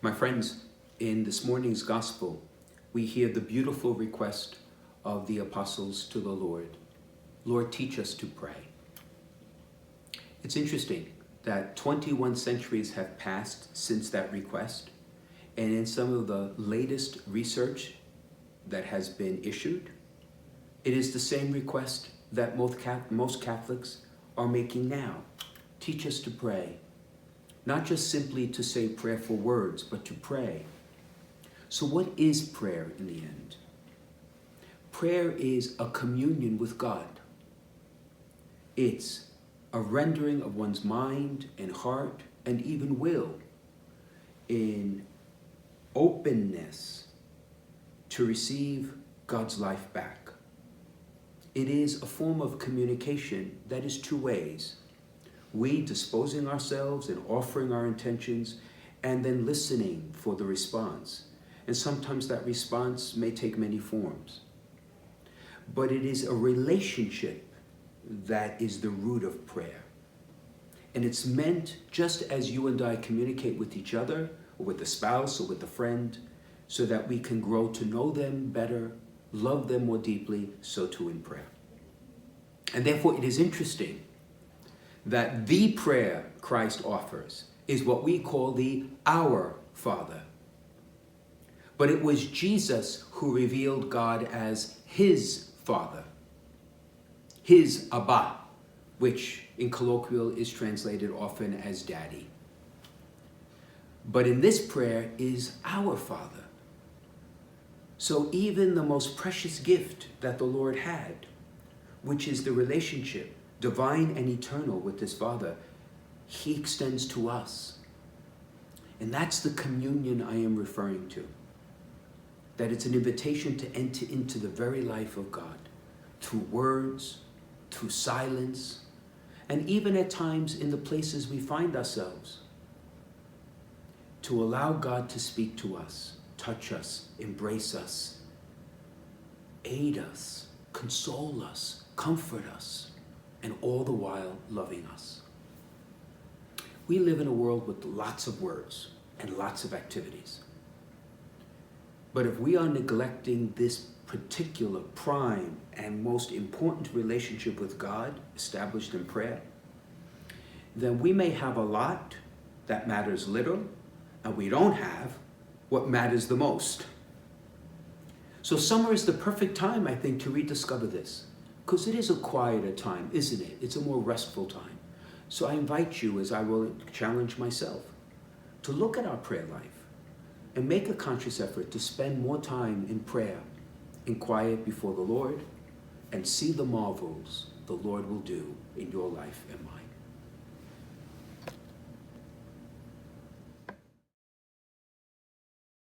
My friends, in this morning's gospel, we hear the beautiful request of the apostles to the Lord. Lord, teach us to pray. It's interesting that 21 centuries have passed since that request, and in some of the latest research that has been issued, it is the same request that most Catholics are making now. Teach us to pray. Not just simply to say prayerful words, but to pray. So what is prayer in the end? Prayer is a communion with God. It's a rendering of one's mind and heart and even will in openness to receive God's life back. It is a form of communication that is two ways. We disposing ourselves and offering our intentions and then listening for the response. And sometimes that response may take many forms. But it is a relationship that is the root of prayer. And it's meant just as you and I communicate with each other, or with a spouse, or with a friend, so that we can grow to know them better, love them more deeply, so too in prayer. And therefore it is interesting that the prayer Christ offers is what we call the Our Father. But it was Jesus who revealed God as his Father, his Abba, which in colloquial is translated often as Daddy. But in this prayer is our Father. So even the most precious gift that the Lord had, which is the relationship, divine and eternal, with his Father, he extends to us. And that's the communion I am referring to. That it's an invitation to enter into the very life of God, through words, through silence, and even at times in the places we find ourselves, to allow God to speak to us, touch us, embrace us, aid us, console us, comfort us, and all the while loving us. We live in a world with lots of words and lots of activities. But if we are neglecting this particular prime and most important relationship with God established in prayer, then we may have a lot that matters little, and we don't have what matters the most. So summer is the perfect time, I think, to rediscover this, because it is a quieter time, isn't it? It's a more restful time. So I invite you, as I will challenge myself, to look at our prayer life and make a conscious effort to spend more time in prayer, in quiet before the Lord, and see the marvels the Lord will do in your life and mine.